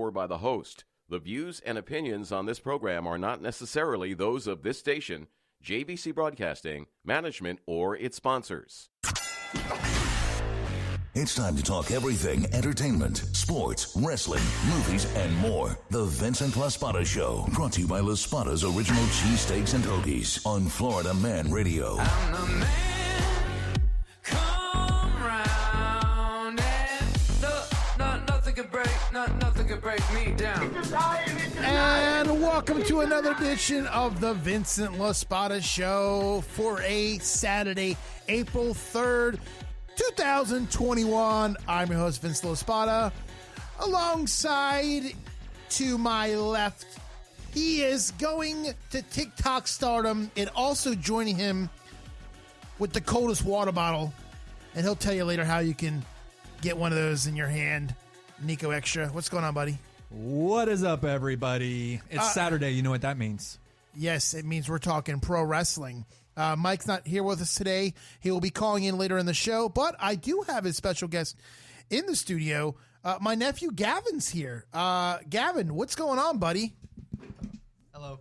for by the host. The views and opinions on this program are not necessarily those of this station, JVC Broadcasting, management, or its sponsors. It's time to talk everything entertainment, sports, wrestling, movies, and more. The Vincent LaSpada Show, brought to you by LaSpada's Original Cheesesteaks and Hoagies on Florida Man Radio. I'm the man, come round and nothing can break me down. And welcome to another edition of the Vincent LaSpada Show for a Saturday, April 3rd, 2021. I'm your host, Vince LaSpada. Alongside, to my left, he is going to TikTok stardom and also joining him with the coldest water bottle. And he'll tell you later how you can get one of those in your hand. Niko Exxtra. What's going on, buddy? What is up, everybody? It's Saturday. You know what that means. Yes, it means we're talking pro wrestling. Mike's not here with us today. He will be calling in later in the show, but I do have a special guest in the studio. My nephew Gavin's here. Gavin, what's going on, buddy? Hello.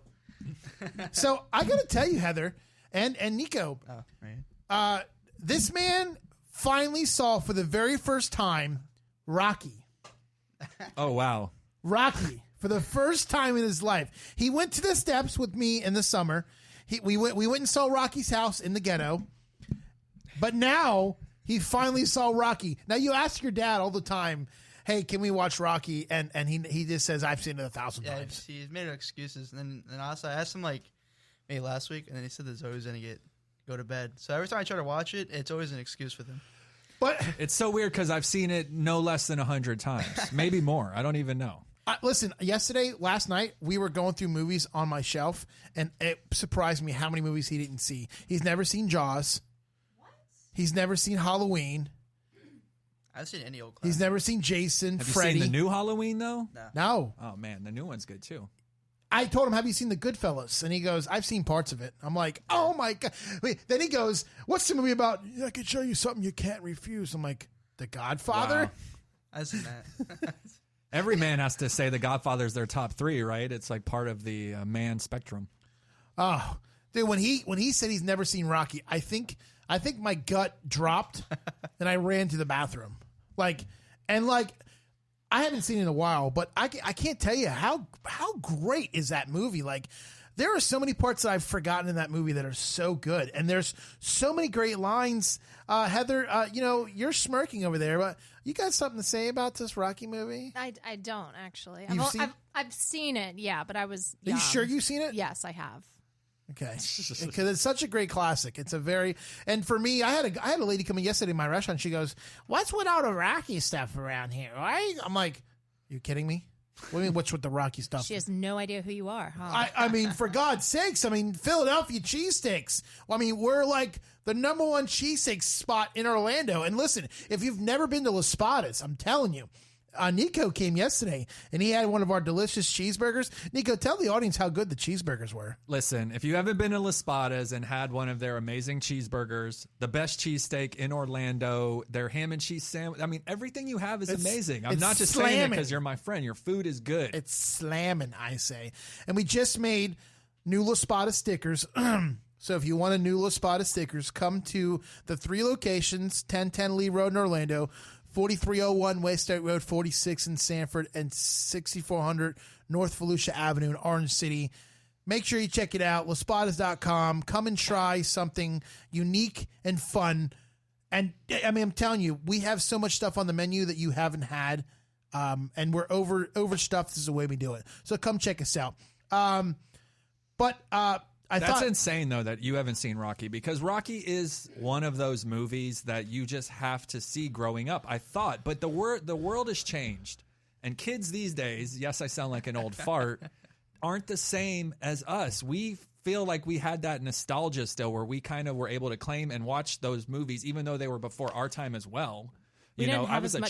So I got to tell you, Heather and Niko, this man finally saw for the very first time Rocky. Oh, wow. Rocky, for the first time in his life. He went to the steps with me in the summer. We went and saw Rocky's house in the ghetto. But now he finally saw Rocky. Now you ask your dad all the time, hey, can we watch Rocky? And he just says, I've seen it 1,000 times. He's made excuses. And then also I asked him like maybe last week, and then he said there's always going to go to bed. So every time I try to watch it, it's always an excuse for them. But it's so weird because I've seen it no less than 100 times, maybe more. I don't even know. Listen, last night, we were going through movies on my shelf, and it surprised me how many movies he didn't see. He's never seen Jaws. What? He's never seen Halloween. I haven't seen any old classics. He's never seen Jason, Have Freddy. you seen the new Halloween, though? No. Oh, man, the new one's good, too. I told him, have you seen The Goodfellas? And he goes, I've seen parts of it. I'm like, oh, my God. Wait, then he goes, what's the movie about? I can show you something you can't refuse. I'm like, The Godfather? Wow. I've seen that. Every man has to say The Godfather's their top three, right? It's like part of the man spectrum. Oh, dude, when he said he's never seen Rocky, I think my gut dropped and I ran to the bathroom. I haven't seen it in a while, but I can't tell you how great is that movie. Like, there are so many parts that I've forgotten in that movie that are so good, and there's so many great lines. Heather, you're smirking over there, but you got something to say about this Rocky movie? I don't actually. I've seen it, yeah, but I was young. Are you sure you've seen it? Yes, I have. Okay, because it's such a great classic. It's a very, and for me, I had a lady come in yesterday in my restaurant. She goes, "What's with all the Rocky stuff around here?" Right? I'm like, "You kidding me? What do you mean? What's with the Rocky stuff?" She has no idea who you are, huh? I mean, for God's sakes! I mean, Philadelphia cheesesteaks. Well, I mean, we're like the number one cheesesteak spot in Orlando. And listen, if you've never been to LaSpada's, I'm telling you. Niko came yesterday, and he had one of our delicious cheeseburgers. Niko, tell the audience how good the cheeseburgers were. Listen, if you haven't been to LaSpada's and had one of their amazing cheeseburgers, the best cheesesteak in Orlando, their ham and cheese sandwich, I mean, everying you have is amazing. I'm not just saying it because you're my friend. Your food is good. It's slamming, I say. And we just made new LaSpada stickers. So if you want a new LaSpada stickers, come to the 3 locations, 1010 Lee Road in Orlando, 4301 West State Road, 46 in Sanford, and 6400 North Volusia Avenue in Orange City. Make sure you check it out, LaSpadas.com. Come and try something unique and fun. And, I mean, I'm telling you, we have so much stuff on the menu that you haven't had, and we're overstuffed. This is the way we do it. So come check us out. That's insane, though, that you haven't seen Rocky, because Rocky is one of those movies that you just have to see growing up, I thought. But the world has changed, and kids these days, yes, I sound like an old fart, aren't the same as us. We feel like we had that nostalgia still where we kind of were able to claim and watch those movies, even though they were before our time as well. I was a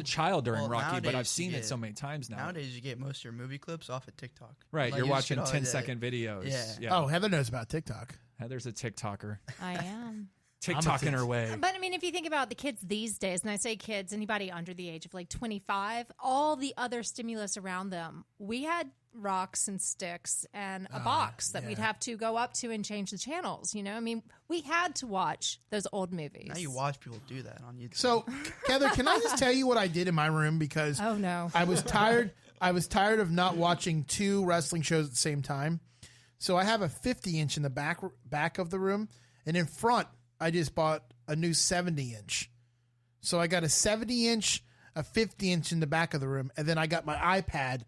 child during Rocky, but I've seen it so many times now. Nowadays, you get most of your movie clips off of TikTok. Right, Like, you're watching just 10-second videos. Yeah. Oh, Heather knows about TikTok. Heather's a TikToker. I am. TikToking her way. But I mean, if you think about the kids these days, and I say kids, anybody under the age of like 25, all the other stimulus around them, we had rocks and sticks and a box that we'd have to go up to and change the channels. You know, I mean, we had to watch those old movies. Now you watch people do that on YouTube. So, Heather, can I just tell you what I did in my room? Because oh no, I was tired. I was tired of not watching 2 wrestling shows at the same time. So I have a 50-inch in the back of the room, and in front, I just bought a new 70-inch. So I got a 70-inch, a 50-inch in the back of the room, and then I got my iPad.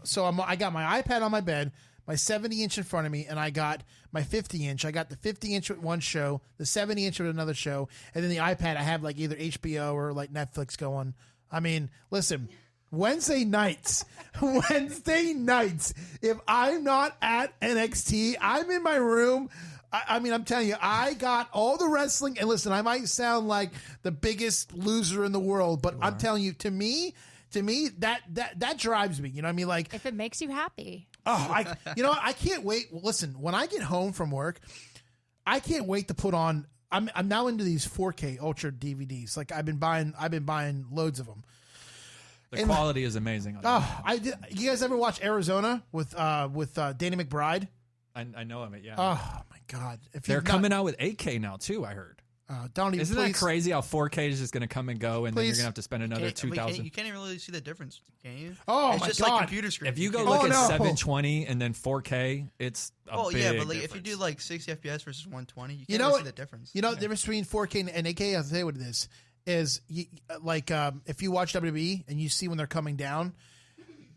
So I got my iPad on my bed, my 70-inch in front of me, and I got my 50-inch. I got the 50-inch with one show, the 70-inch with another show, and then the iPad I have like either HBO or like Netflix going. I mean, listen, Wednesday nights, if I'm not at NXT, I'm in my room. I mean, I'm telling you, I got all the wrestling. And listen, I might sound like the biggest loser in the world, but I'm telling you, to me, that drives me. You know what I mean? Like, if it makes you happy. Oh, I can't wait. Listen, when I get home from work, I can't wait to put on. I'm now into these 4K Ultra DVDs. Like I've been buying loads of them. The quality is amazing. You guys ever watch Arizona with Danny McBride? I know of it. Yeah. Oh my God! They're coming out with 8K now too. I heard. Isn't that crazy how 4K is just going to come and go, and then you're going to have to spend another $2,000? You can't even really see the difference, can you? Oh, it's my just God. like computer screen. If you go look at 720 and then 4K, it's a big yeah, but like difference. if you do like 60 FPS versus 120, you can't You know really what? see the difference. You know the difference between 4K and 8K? I'll tell you what it is. If you watch WWE and you see when they're coming down,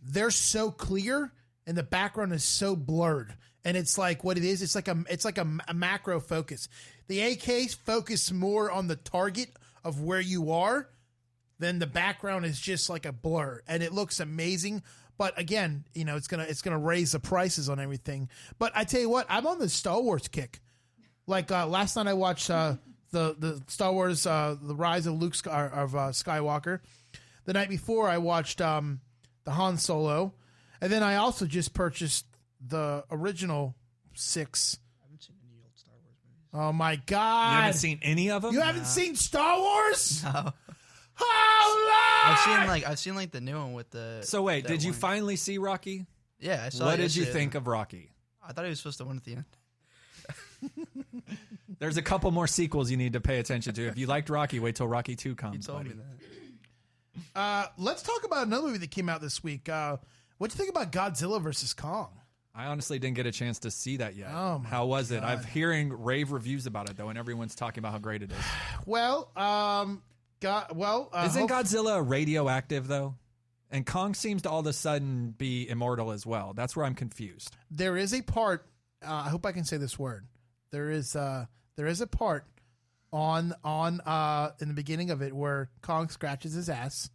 they're so clear and the background is so blurred. And it's like what it is. It's like a macro focus. The 8Ks focus more on the target of where you are, then the background is just like a blur, and it looks amazing. But again, you know, it's gonna raise the prices on everything. But I tell you what, I'm on the Star Wars kick. Like last night, I watched the Star Wars, the Rise of Skywalker. The night before, I watched the Han Solo, and then I also just purchased the original 6. I haven't seen any old Star Wars movies. Oh my God! You haven't seen any of them? You haven't seen Star Wars? No. Oh, Lord! I've seen like the new one with the. So wait, that did you one. finally see Rocky? Yeah, I saw. What it did you yesterday. think of Rocky? I thought he was supposed to win at the end. There's a couple more sequels you need to pay attention to. If you liked Rocky, wait till Rocky 2 comes. You told buddy. me that. Let's talk about another movie that came out this week. What'd you think about Godzilla versus Kong? I honestly didn't get a chance to see that yet. Oh, my how was it? God. I'm hearing rave reviews about it though, and everyone's talking about how great it is. Well, Isn't Godzilla radioactive though? And Kong seems to all of a sudden be immortal as well. That's where I'm confused. there is a part. I hope I can say this word. There is a part on in the beginning of it where Kong scratches his ass.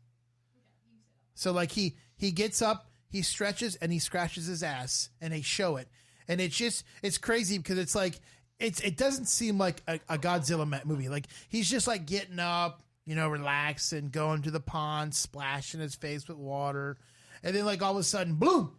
So like he gets up, he stretches, and he scratches his ass, and they show it, and it's crazy because it's like it doesn't seem like a Godzilla movie. Like he's just like getting up, you know, relaxing, going to the pond, splashing his face with water, and then like all of a sudden, boom,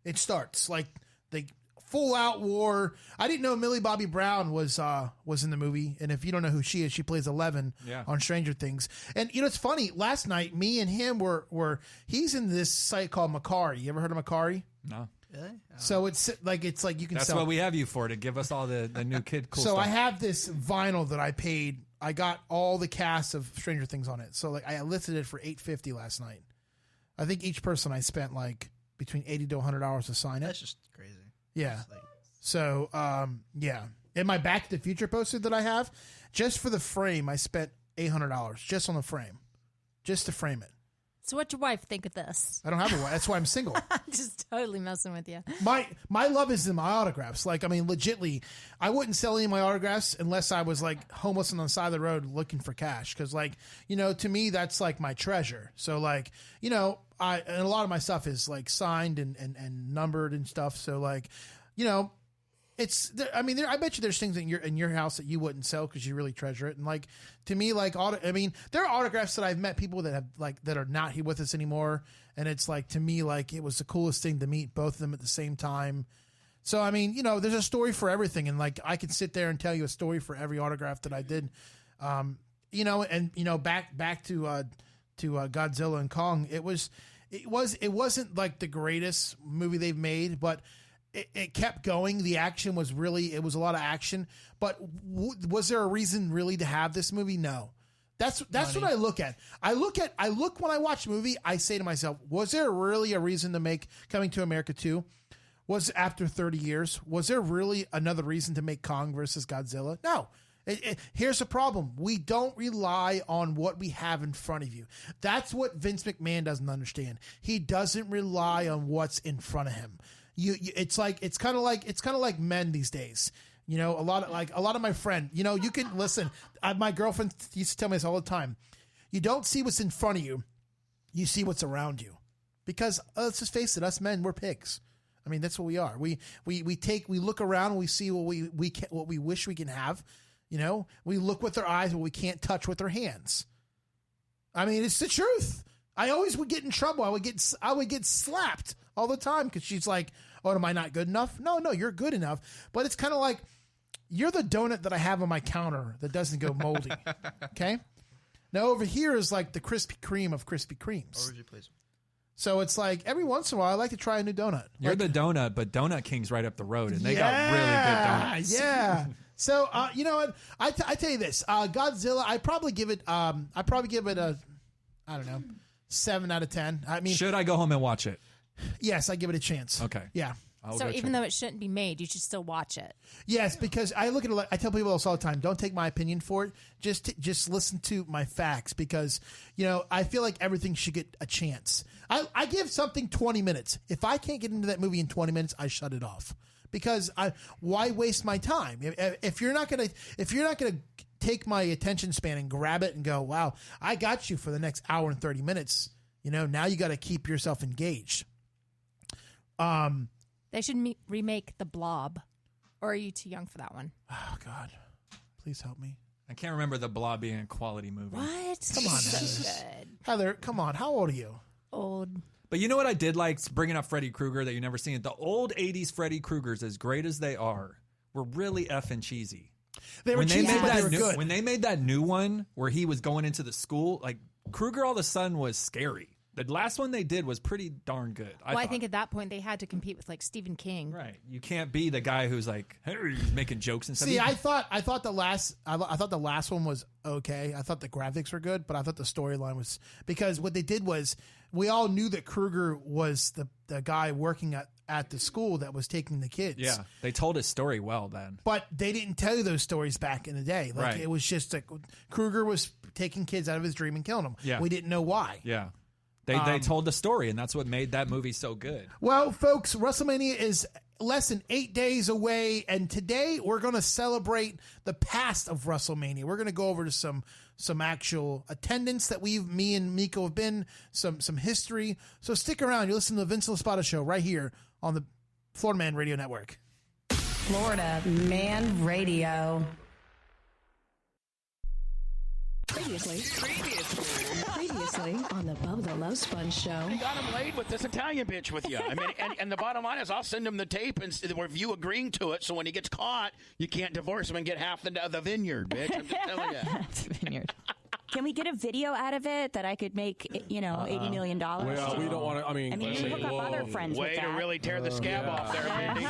it starts like the full out war. I didn't know Millie Bobby Brown was in the movie, and if you don't know who she is, she plays 11 on Stranger Things. And you know, it's funny. Last night, me and him were he's in this site called Macari. You ever heard of Macari? No. Really? So it's like you can That's sell. what we have you for, to give us all the new kid cool So stuff. I have this vinyl that I paid. I got all the cast of Stranger Things on it. So like I listed it for $850 last night. I think each person I spent like between $80 to $100 to sign it. That's just crazy. Yeah. It's like- So, yeah. In my Back to the Future poster that I have, just for the frame, I spent $800 just on the frame, just to frame it. So what'd your wife think of this? I don't have a wife. That's why I'm single. I'm just totally messing with you. My love is in my autographs. Like, I mean, legitly, I wouldn't sell any of my autographs unless I was like homeless on the side of the road looking for cash. Because, like, you know, to me, that's like my treasure. So, like, you know, and a lot of my stuff is like signed and numbered and stuff. So, like, you know, I bet you there's things in your house that you wouldn't sell because you really treasure it. And like, to me, like, there are autographs that I've met people that have that are not here with us anymore. And it's like, to me, like, it was the coolest thing to meet both of them at the same time. So, I mean, there's a story for everything. And like, I could sit there and tell you a story for every autograph that I did. Back to Godzilla and Kong, it wasn't like the greatest movie they've made, but it kept going. The action was it was a lot of action, but was there a reason really to have this movie? No. That's what I look at. I look when I watch a movie, I say to myself, was there really a reason to make Coming to America 2? Was after 30 years, was there really another reason to make Kong versus Godzilla? No. Here's the problem. We don't rely on what we have in front of you. That's what Vince McMahon doesn't understand. He doesn't rely on what's in front of him. It's kind of like men these days. A lot of my friend, you can listen. My girlfriend used to tell me this all the time. You don't see what's in front of you. You see what's around you. Because let's just face it, us men, we're pigs. I mean, that's what we are. We look around and we see what we wish we can have. We look with our eyes, but we can't touch with our hands. I mean, it's the truth. I always would get in trouble. I would get slapped all the time because she's like, "Oh, am I not good enough?" No, you're good enough. But it's kind of like you're the donut that I have on my counter that doesn't go moldy. Okay. Now over here is like the Krispy Kreme of Krispy Kremes. Orgy, please. So it's like every once in a while, I like to try a new donut. You're the donut, but Donut King's right up the road, and they got really good donuts. Yeah. So you know what? I tell you this, Godzilla. I probably give it a, I don't know, 7 out of 10. I mean, should I go home and watch it? Yes, I give it a chance. Okay. Yeah. So even though it shouldn't be made, you should still watch it. Yes, because I look at it. I tell people this all the time. Don't take my opinion for it. Just listen to my facts because I feel like everything should get a chance. I give something 20 minutes. If I can't get into that movie in 20 minutes, I shut it off because why waste my time? If you're not gonna take my attention span and grab it and go, wow, I got you for the next hour and 30 minutes. Now you got to keep yourself engaged. They should remake The Blob. Or are you too young for that one? Oh, God. Please help me. I can't remember The Blob being a quality movie. What? Come on, so good. Heather, come on. How old are you? Old. But you know what I did like? Bringing up Freddy Krueger that you never seen. The old 80s Freddy Kruegers, as great as they are, were really effing cheesy. They were cheesy, but they were good. When they made that new one where he was going into the school, like Krueger all of a sudden was scary. The last one they did was pretty darn good. I think at that point they had to compete with like Stephen King. Right. You can't be the guy who's like, hey, he's making jokes and stuff. See, I thought the last one was okay. I thought the graphics were good, but I thought the storyline was because what they did was we all knew that Krueger was the guy working at the school that was taking the kids. Yeah. They told his story well then. But they didn't tell you those stories back in the day. Like right. It was just like Krueger was taking kids out of his dream and killing them. Yeah. We didn't know why. Yeah. They told the story, and that's what made that movie so good. Well, folks, WrestleMania is less than 8 days away, and today we're going to celebrate the past of WrestleMania. We're going to go over to some actual attendance that me and Niko have been, some history. So stick around. You're listening to the Vincent LaSpada Show right here on the Florida Man Radio Network. Florida Man Radio. Previously on the Bubba the Love Sponge Show. You got him laid with this Italian bitch with you. I mean, and the bottom line is I'll send him the tape and with you agreeing to it, so when he gets caught, you can't divorce him and get half the vineyard, bitch. I'm just telling you. That's vineyard. Can we get a video out of it that I could make, $80 million? Well, we don't want to, I mean you can hook up other friends Way with that. to really tear the scab off there, Mindy.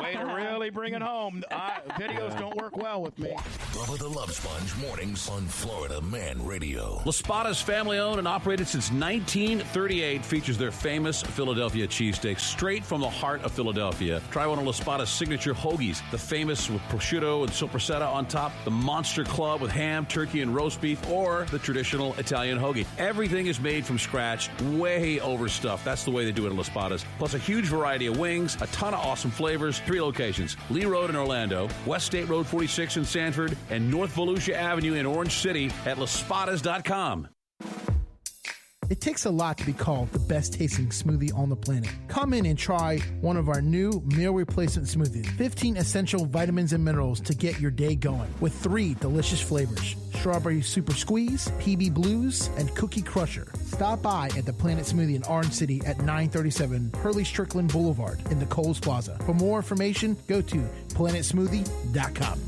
Way to really bring it home. Videos don't work well with me. Bubba the Love Sponge mornings on Florida Man Radio. LaSpada's family-owned and operated since 1938 features their famous Philadelphia cheesesteaks straight from the heart of Philadelphia. Try one of LaSpada's signature hoagies, the famous with prosciutto and sopressata on top, the Monster Club with ham, turkey, and roast beef, or the traditional Italian hoagie. Everything is made from scratch, way overstuffed. That's the way they do it at LaSpada's. Plus a huge variety of wings, a ton of awesome flavors, 3 locations: Lee Road in Orlando, West State Road 46 in Sanford, and North Volusia Avenue in Orange City at LaSpadas.com. It takes a lot to be called the best tasting smoothie on the planet. Come in and try one of our new meal replacement smoothies. 15 essential vitamins and minerals to get your day going with 3 delicious flavors: Strawberry Super Squeeze, PB Blues, and Cookie Crusher. Stop by at the Planet Smoothie in Orange City at 937 Hurley Strickland Boulevard in the Kohl's Plaza. For more information, go to planetsmoothie.com.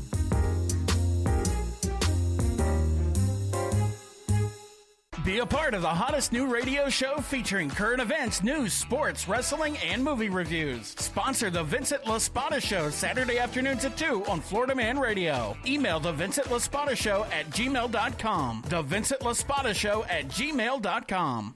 Be a part of the hottest new radio show featuring current events, news, sports, wrestling, and movie reviews. Sponsor the Vincent LaSpada Show Saturday afternoons at 2 on Florida Man Radio. Email the Vincent LaSpada Show at gmail.com. The Vincent LaSpada Show at gmail.com.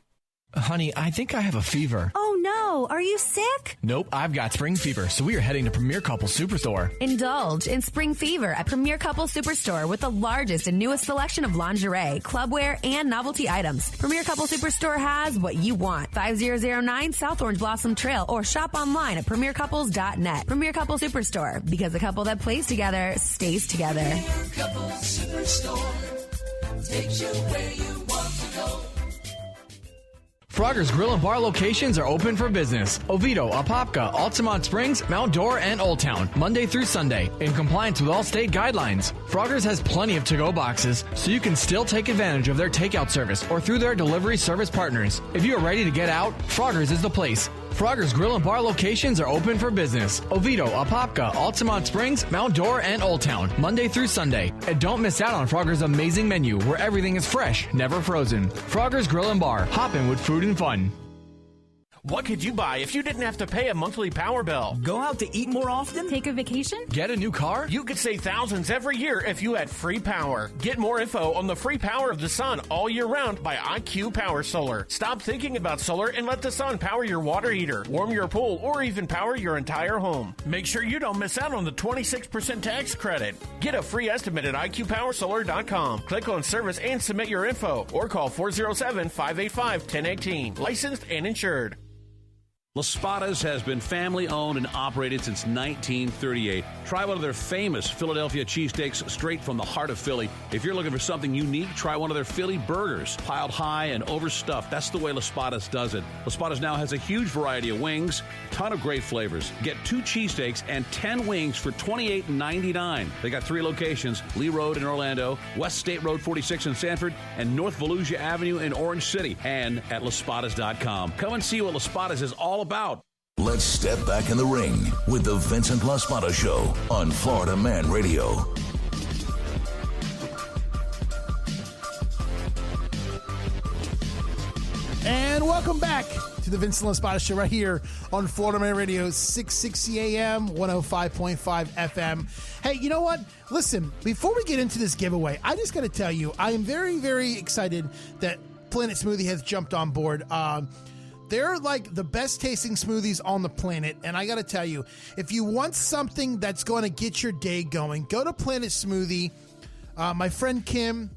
Honey, I think I have a fever. Oh no, are you sick? Nope, I've got spring fever, so we are heading to Premier Couple Superstore. Indulge in spring fever at Premier Couple Superstore with the largest and newest selection of lingerie, clubwear, and novelty items. Premier Couple Superstore has what you want. 5009 South Orange Blossom Trail, or shop online at premiercouples.net. Premier Couple Superstore, because a couple that plays together stays together. Premier Couple Superstore takes you where you want to go. Frogger's Grill and Bar locations are open for business. Oviedo, Apopka, Altamont Springs, Mount Dora, and Old Town, Monday through Sunday, in compliance with all state guidelines. Frogger's has plenty of to-go boxes, so you can still take advantage of their takeout service or through their delivery service partners. If you are ready to get out, Frogger's is the place. Frogger's Grill and Bar locations are open for business. Oviedo, Apopka, Altamont Springs, Mount Dora, and Old Town, Monday through Sunday. And don't miss out on Frogger's amazing menu, where everything is fresh, never frozen. Frogger's Grill and Bar, hoppin' with food and fun. What could you buy if you didn't have to pay a monthly power bill? Go out to eat more often? Take a vacation? Get a new car? You could save thousands every year if you had free power. Get more info on the free power of the sun all year round by IQ Power Solar. Stop thinking about solar and let the sun power your water heater, warm your pool, or even power your entire home. Make sure you don't miss out on the 26% tax credit. Get a free estimate at IQPowerSolar.com. Click on service and submit your info, or call 407-585-1018. Licensed and insured. LaSpada's has been family-owned and operated since 1938. Try one of their famous Philadelphia cheesesteaks straight from the heart of Philly. If you're looking for something unique, try one of their Philly burgers. Piled high and overstuffed. That's the way LaSpada's does it. LaSpada's now has a huge variety of wings, a ton of great flavors. Get 2 cheesesteaks and 10 wings for $28.99. They got 3 locations: Lee Road in Orlando, West State Road 46 in Sanford, and North Volusia Avenue in Orange City, and at LaSpadas.com. Come and see what LaSpada's is all about. Let's step back in the ring with the Vincent LaSpada Show on Florida Man Radio. And welcome back to the Vincent LaSpada Show right here on Florida Man Radio, 660 AM, 105.5 FM. Hey, you know what? Listen, before we get into this giveaway, I just got to tell you, I am very, very excited that Planet Smoothie has jumped on board. They're like the best tasting smoothies on the planet. And I got to tell you, if you want something that's going to get your day going, go to Planet Smoothie. My friend Kim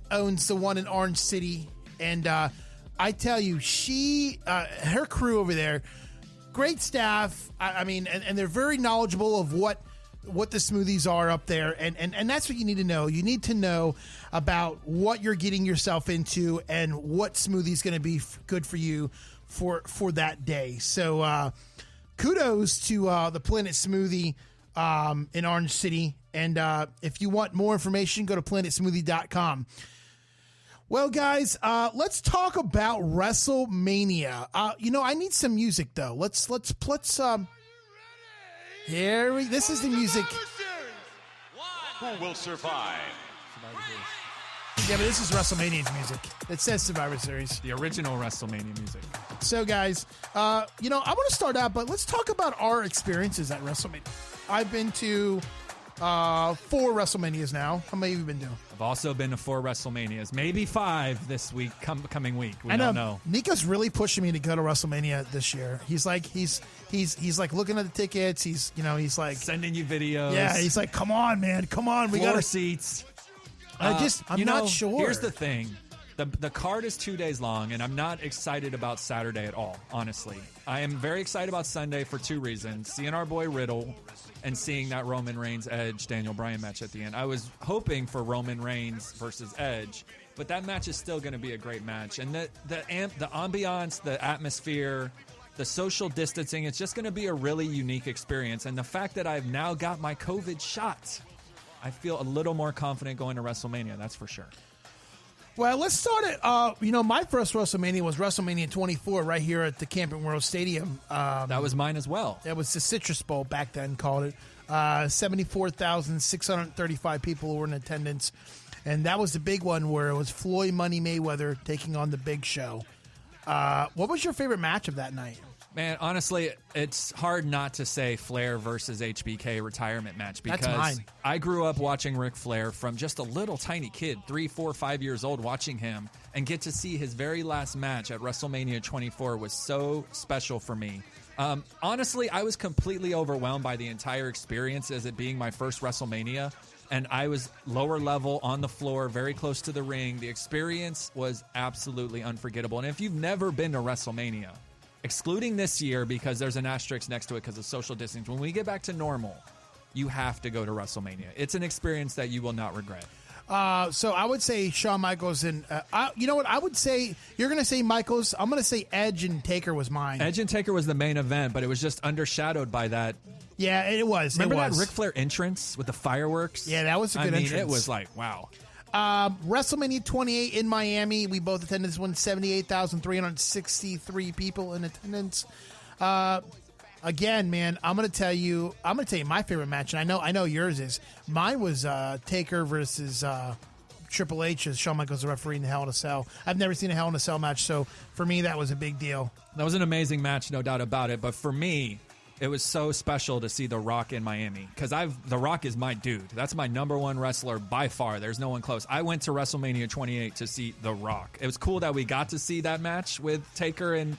owns the one in Orange City. And I tell you, her crew over there, great staff. I mean, and they're very knowledgeable of what the smoothies are up there. And that's what you need to know. You need to know about what you're getting yourself into and what smoothie is going to be good for you for that day. So kudos to the Planet Smoothie in Orange City. And if you want more information, go to planetsmoothie.com. Well, guys, let's talk about WrestleMania. I need some music though. Let's this is the music. Who will survive? Yeah, but this is WrestleMania's music. It says Survivor Series. The original WrestleMania music. So, guys, I want to start out, but let's talk about our experiences at WrestleMania. I've been to 4 WrestleManias now. How many have you been to? I've also been to 4 WrestleManias, maybe 5 this week, coming week. We don't know. Niko's really pushing me to go to WrestleMania this year. He's like looking at the tickets. He's like sending you videos. Yeah, he's like, come on, man, come on, we got seats. I'm not sure. Here's the thing. The card is 2 days long, and I'm not excited about Saturday at all, honestly. I am very excited about Sunday for 2 reasons. Seeing our boy Riddle and seeing that Roman Reigns Edge Daniel Bryan match at the end. I was hoping for Roman Reigns versus Edge, but that match is still going to be a great match. And the ambiance, the atmosphere, the social distancing, it's just going to be a really unique experience. And the fact that I've now got my COVID shot, I feel a little more confident going to WrestleMania, that's for sure. Well, let's start it. My first WrestleMania was WrestleMania 24 right here at the Camping World Stadium. That was mine as well. That was the Citrus Bowl back then, called it. 74,635 people were in attendance. And that was the big one where it was Floyd Money Mayweather taking on the Big Show. What was your favorite match of that night? Man, honestly, it's hard not to say Flair versus HBK retirement match because That's mine. I grew up watching Ric Flair from just a little tiny kid, 3, 4, 5 years old, watching him, and get to see his very last match at WrestleMania 24 was so special for me. Honestly, I was completely overwhelmed by the entire experience as it being my first WrestleMania, and I was lower level on the floor, very close to the ring. The experience was absolutely unforgettable. And if you've never been to WrestleMania, excluding this year because there's an asterisk next to it because of social distancing, when we get back to normal, you have to go to WrestleMania. It's an experience that you will not regret. So I would say Shawn Michaels and you know what I would say. You're going to say Michaels. I'm going to say Edge and Taker was mine. Edge and Taker was the main event, but it was just undershadowed by that. Yeah, it was. Remember that Ric Flair entrance with the fireworks? Yeah, that was a good entrance. It was like, wow. WrestleMania 28 in Miami. We both attended this one. 78,363 people in attendance. Again, man, I'm gonna tell you my favorite match, and I know yours is. Mine was Taker versus Triple H as Shawn Michaels the referee in the Hell in a Cell. I've never seen a Hell in a Cell match, so for me that was a big deal. That was an amazing match, no doubt about it. But for me, it was so special to see The Rock in Miami because The Rock is my dude. That's my number one wrestler by far. There's no one close. I went to WrestleMania 28 to see The Rock. It was cool that we got to see that match with Taker and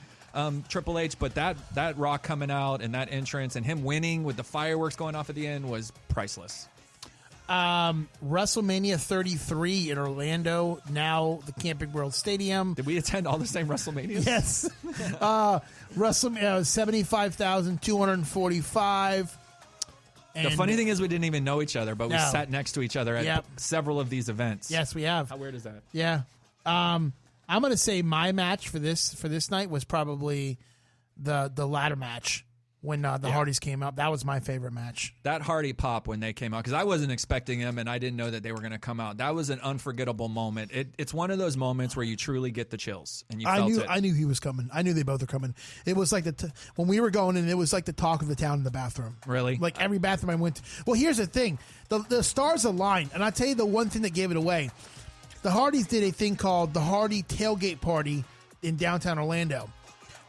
Triple H, but that Rock coming out and that entrance and him winning with the fireworks going off at the end was priceless. WrestleMania 33 in Orlando, now the Camping World Stadium. Did we attend all the same WrestleManias? Yes. WrestleMania 75,245. The funny thing is we didn't even know each other, but we sat next to each other at several of these events. Yes, we have. How weird is that? Yeah. I'm going to say my match for this night was probably the ladder match when the Hardys came out. That was my favorite match. That Hardy pop when they came out, because I wasn't expecting them and I didn't know that they were going to come out. That was an unforgettable moment. It's one of those moments where you truly get the chills, and you felt it. I knew he was coming. I knew they both were coming. It was like when we were going in, it was like the talk of the town in the bathroom. Really? Like every bathroom I went to. Well, here's the thing. The stars aligned, and I'll tell you the one thing that gave it away. The Hardys did a thing called the Hardy Tailgate Party in downtown Orlando.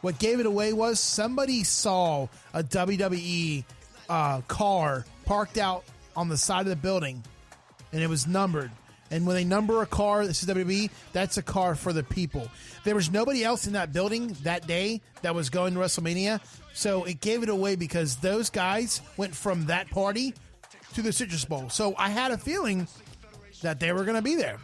What gave it away was somebody saw a WWE car parked out on the side of the building, and it was numbered. And when they number a car, this is WWE, that's a car for the people. There was nobody else in that building that day that was going to WrestleMania, so it gave it away because those guys went from that party to the Citrus Bowl. So I had a feeling that they were going to be there.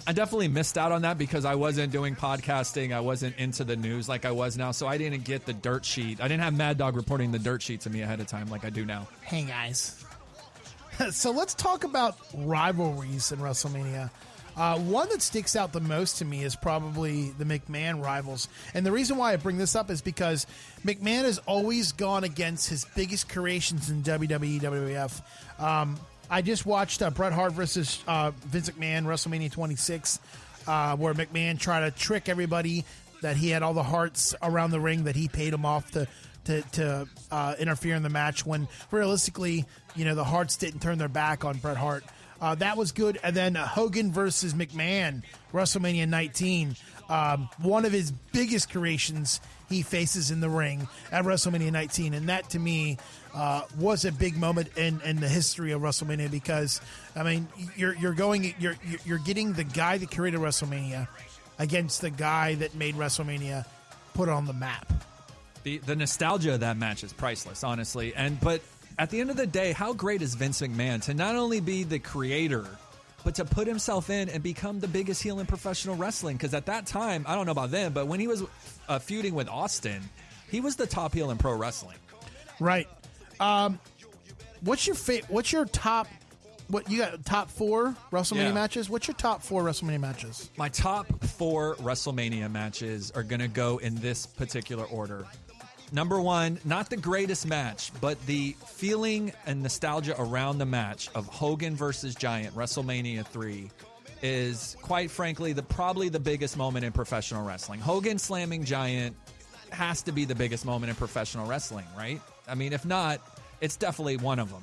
I definitely missed out on that because I wasn't doing podcasting. I wasn't into the news like I was now, so I didn't get the dirt sheet. I didn't have Mad Dog reporting the dirt sheet to me ahead of time like I do now. Hey, guys. So let's talk about rivalries in WrestleMania. One that sticks out the most to me is probably the McMahon rivals. And the reason why I bring this up is because McMahon has always gone against his biggest creations in WWE, WWF. I just watched Bret Hart versus Vince McMahon, WrestleMania 26, where McMahon tried to trick everybody that he had all the Harts around the ring, that he paid them off to interfere in the match, when realistically, the Harts didn't turn their back on Bret Hart. That was good. And then Hogan versus McMahon, WrestleMania 19, one of his biggest creations he faces in the ring at WrestleMania 19. And that, to me, was a big moment in the history of WrestleMania because, I mean, you're getting the guy that created WrestleMania against the guy that made WrestleMania put on the map. The nostalgia of that match is priceless, honestly. But at the end of the day, how great is Vince McMahon to not only be the creator, but to put himself in and become the biggest heel in professional wrestling? Because at that time, I don't know about then, but when he was feuding with Austin, he was the top heel in pro wrestling. Right. What's your top What you got? Top 4 WrestleMania Yeah. matches. What's your top 4 WrestleMania matches? My top 4 WrestleMania matches are going to go in this particular order. Number 1, not the greatest match, but the feeling and nostalgia around the match of Hogan versus Giant, WrestleMania 3, is quite frankly probably the biggest moment in professional wrestling. Hogan slamming Giant has to be the biggest moment in professional wrestling, right? I mean, if not, it's definitely one of them.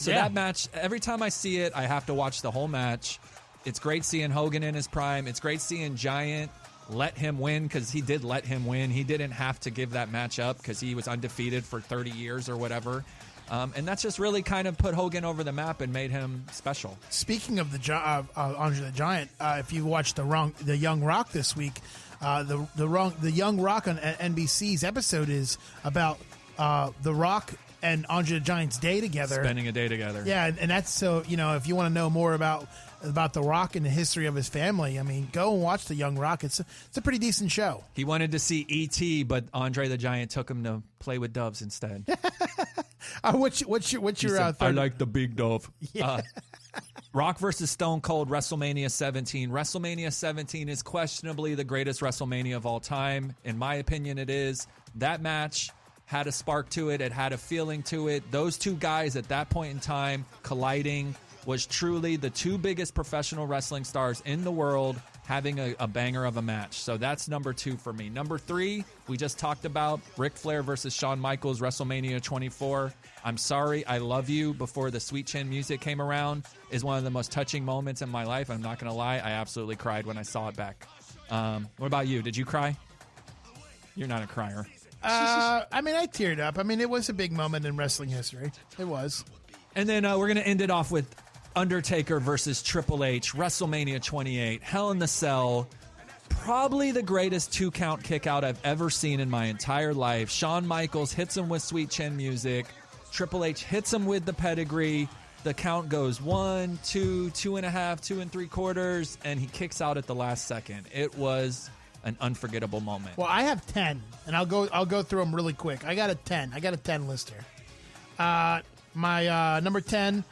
That match, every time I see it, I have to watch the whole match. It's great seeing Hogan in his prime. It's great seeing Giant let him win, because he did let him win. He didn't have to give that match up because he was undefeated for 30 years or whatever. And that's just really kind of put Hogan over the map and made him special. Speaking of the Andre the Giant, if you watched the Young Rock this week, the Young Rock on NBC's episode is about The Rock and Andre the Giant's day together. Spending a day together. Yeah, and that's so, if you want to know more about The Rock and the history of his family, I mean, go and watch The Young Rock. It's a pretty decent show. He wanted to see E.T., but Andre the Giant took him to play with doves instead. What's your said, third? I like the big dove. Yeah. Rock versus Stone Cold, WrestleMania 17. WrestleMania 17 is questionably the greatest WrestleMania of all time. In my opinion, it is. That match had a spark to it. It had a feeling to it. Those two guys at that point in time colliding was truly the two biggest professional wrestling stars in the world having a banger of a match. So that's number 2 for me. Number 3, we just talked about Ric Flair versus Shawn Michaels, WrestleMania 24. I'm Sorry, I Love You, before the Sweet Chin music came around, is one of the most touching moments in my life. I'm not going to lie. I absolutely cried when I saw it back. What about you? Did you cry? You're not a crier. I mean, I teared up. I mean, it was a big moment in wrestling history. It was. And then we're going to end it off with Undertaker versus Triple H, WrestleMania 28, Hell in the Cell. Probably the greatest 2-count kick out I've ever seen in my entire life. Shawn Michaels hits him with Sweet Chin music. Triple H hits him with the pedigree. The count goes 1, 2, 2.5, 2 3/4, and he kicks out at the last second. It was an unforgettable moment. Well, I have 10, and I'll go through them really quick. I got a 10 list here. My number 10,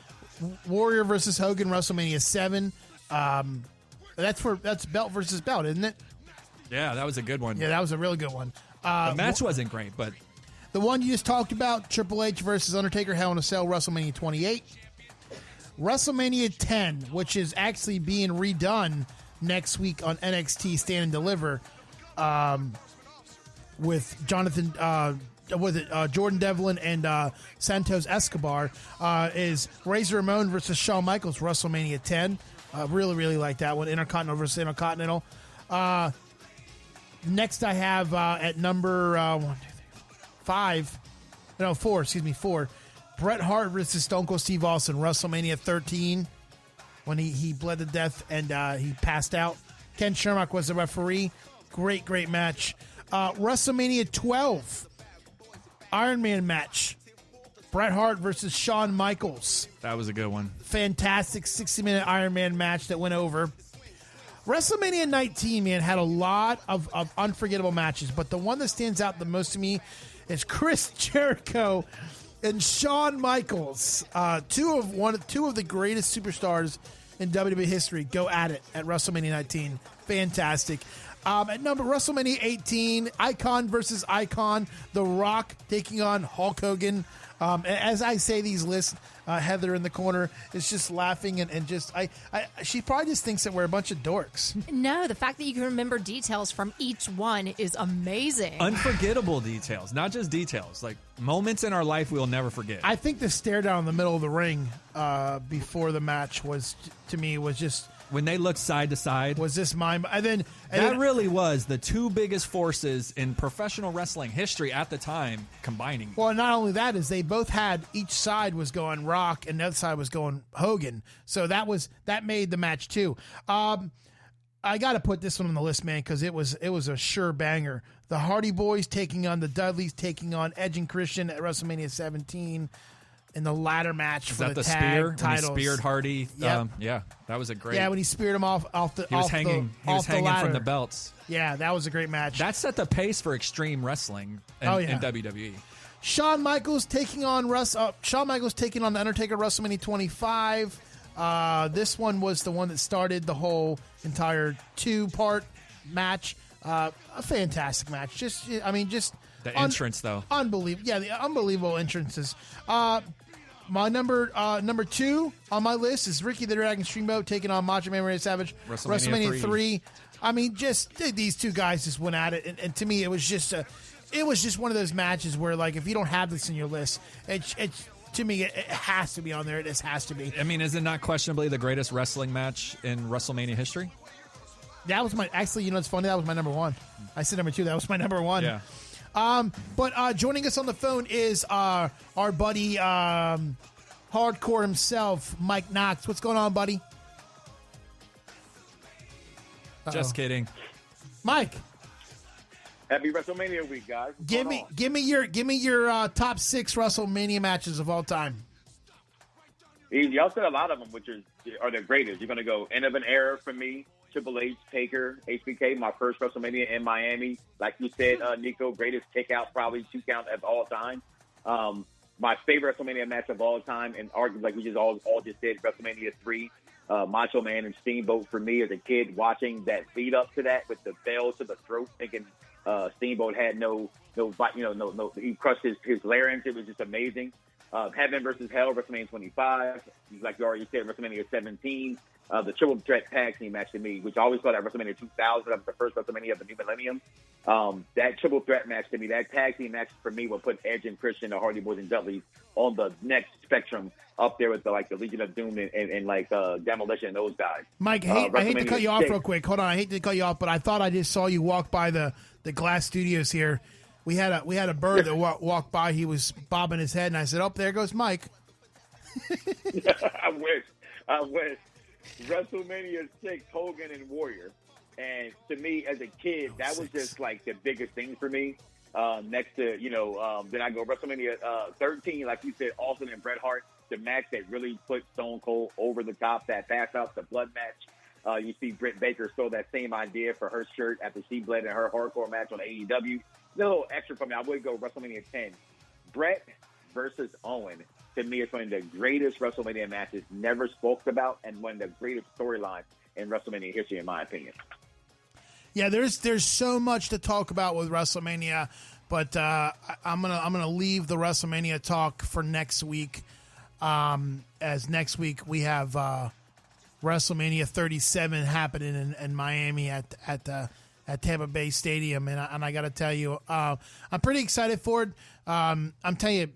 Warrior versus Hogan, WrestleMania 7. That's belt versus belt, isn't it? Yeah, that was a good one. Yeah, that was a really good one. The match wasn't great, but the one you just talked about, Triple H versus Undertaker, Hell in a Cell, WrestleMania 28. WrestleMania 10, which is actually being redone next week on NXT Stand and Deliver, with Jordan Devlin and Santos Escobar, is Razor Ramon versus Shawn Michaels, WrestleMania 10. Really, really like that one. Intercontinental versus Intercontinental. Next, I have at number 4. Bret Hart versus Stone Cold Steve Austin, WrestleMania 13, when he bled to death and he passed out. Ken Shamrock was the referee. Great match. WrestleMania 12, Iron Man match. Bret Hart versus Shawn Michaels. That was a good one. Fantastic 60-minute Iron Man match that went over. WrestleMania 19, man, had a lot of unforgettable matches, but the one that stands out the most to me is Chris Jericho and Shawn Michaels. Two of the greatest superstars in WWE history go at it at WrestleMania 19. Fantastic. At number WrestleMania 18, Icon versus Icon. The Rock taking on Hulk Hogan. As I say these lists, Heather in the corner is just laughing and just she probably just thinks that we're a bunch of dorks. No, the fact that you can remember details from each one is amazing. Unforgettable details, not just details, like moments in our life we'll never forget. I think the stare down in the middle of the ring before the match was just when they looked side to side. Was this mine? That really was the two biggest forces in professional wrestling history at the time combining. Well, not only that, is they both had, each side was going Rock and the other side was going Hogan. So that made the match too. I got to put this one on the list, man, because it was a sure banger. The Hardy Boys taking on the Dudleys, taking on Edge and Christian at WrestleMania 17. In the ladder match for the tag spear? titles. When he speared Hardy. Yep. Yeah, that was a great. Yeah, when he speared him off the. He was hanging from the belts. Yeah, that was a great match. That set the pace for extreme wrestling in WWE. Shawn Michaels taking on the Undertaker, WrestleMania 25. This one was the one that started the whole entire 2-part match. A fantastic match. Just the entrance, though. Unbelievable. Yeah, the unbelievable entrances. My number 2 on my list is Ricky the Dragon Steamboat taking on Macho Man Randy Savage. WrestleMania 3. I mean, just these two guys just went at it, and to me, it was just one of those matches where, like, if you don't have this in your list, to me, it has to be on there. It just has to be. I mean, is it not questionably the greatest wrestling match in WrestleMania history? That was my, actually, you know, it's funny, that was my number 1. I said number 2, that was my number 1. Yeah. But joining us on the phone is our buddy, hardcore himself, Mike Knox. What's going on, buddy? Just kidding. Mike. Happy WrestleMania week, guys. Give me your top 6 WrestleMania matches of all time. Y'all said a lot of them, which are the greatest. You're going to go end of an era for me. Triple H, Taker, HBK, my first WrestleMania in Miami. Like you said, Niko, greatest kickout, probably 2 count of all time. My favorite WrestleMania match of all time, and arguably, like we just all just did, WrestleMania 3. Macho Man and Steamboat for me as a kid, watching that lead up to that with the bell to the throat, thinking Steamboat had no, he crushed his larynx. It was just amazing. Heaven versus Hell, WrestleMania 25. Like you already said, WrestleMania 17. The triple threat tag team match to me, which I always thought at WrestleMania 2000, that was the first WrestleMania of the new millennium. That triple threat match to me, that tag team match for me, will put Edge and Christian, the Hardy Boys and Dudleys, on the next spectrum, up there with the Legion of Doom and Demolition and those guys. Mike, I hate to cut you off real quick. Hold on, I hate to cut you off, but I thought I just saw you walk by the glass studios here. We had a bird that walked by. He was bobbing his head, and I said, "Oh, there goes Mike." I wish. WrestleMania 6, Hogan and Warrior. And to me, as a kid, that was just like the biggest thing for me. Next to, then I go WrestleMania 13, like you said, Austin and Bret Hart, the match that really put Stone Cold over the top, that pass out, the blood match. You see Britt Baker stole that same idea for her shirt after she bled in her hardcore match on AEW. A little extra for me. I would go WrestleMania 10. Bret versus Owen, to me, is one of the greatest WrestleMania matches never spoke about, and one of the greatest storylines in WrestleMania history, in my opinion. Yeah, there's so much to talk about with WrestleMania, but I'm gonna leave the WrestleMania talk for next week. As next week we have WrestleMania 37 happening in Miami at Tampa Bay Stadium, and I got to tell you, I'm pretty excited for it. I'm telling you,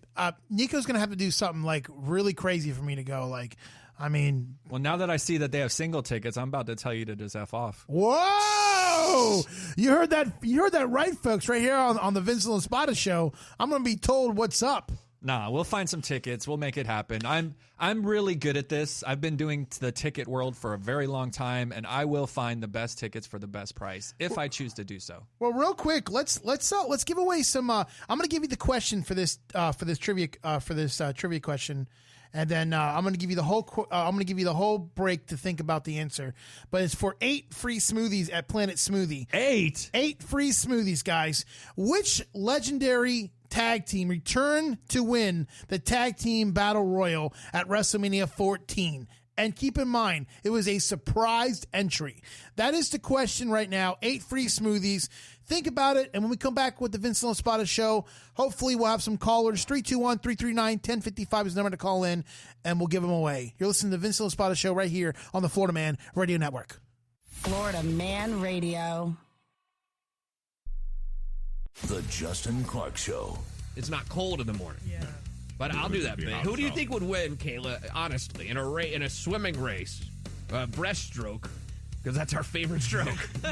Niko's gonna have to do something like really crazy for me to go. Like, I mean, well, now that I see that they have single tickets, I'm about to tell you to just F off. Whoa! You heard that right, folks? Right here on the Vincent LaSpada show. I'm gonna be told what's up. Nah, we'll find some tickets. We'll make it happen. I'm really good at this. I've been doing the ticket world for a very long time, and I will find the best tickets for the best price if I choose to do so. Well, real quick, let's give away some. I'm going to give you the question for this trivia trivia question, and then I'm going to give you the whole break to think about the answer. But it's for 8 free smoothies at Planet Smoothie. 8 free smoothies, guys. Which legendary tag team return to win the tag team battle royal at WrestleMania 14? And keep in mind, it was a surprised entry. That is the question right now. 8 free smoothies. Think about it, and when we come back with the Vincent LaSpada show, hopefully we'll have some callers. 321-339-1055 is the number to call in, and we'll give them away. You're listening to the Vincent LaSpada show right here on the Florida Man Radio Network. Florida Man Radio. The Justin Clark Show. It's not cold in the morning. Yeah. But I'll do that bit. Who do you think would win, Kayla, honestly, in a swimming race? Breaststroke. Because that's our favorite stroke.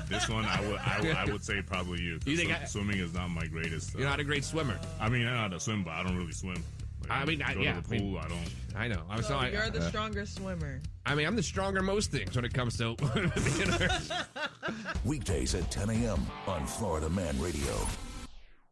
This one, I would say probably you. You think swimming is not my greatest. You're not a great swimmer. I mean, I know how to swim, but I don't really swim. Like, to the pool, I don't. I know. You're the strongest swimmer. I mean, I'm the stronger most things when it comes to Weekdays at 10 a.m. on Florida Man Radio.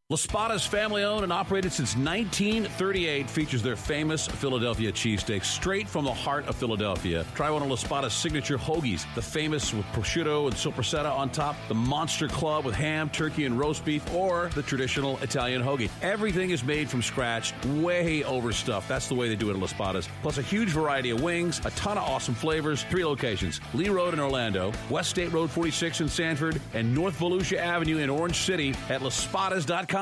LaSpada's family-owned and operated since 1938, features their famous Philadelphia cheesesteaks straight from the heart of Philadelphia. Try one of LaSpada's signature hoagies, the famous with prosciutto and sopressata on top, the Monster Club with ham, turkey, and roast beef, or the traditional Italian hoagie. Everything is made from scratch, way overstuffed. That's the way they do it at LaSpada's. Plus a huge variety of wings, a ton of awesome flavors, 3 locations: Lee Road in Orlando, West State Road 46 in Sanford, and North Volusia Avenue in Orange City at LaSpadas.com.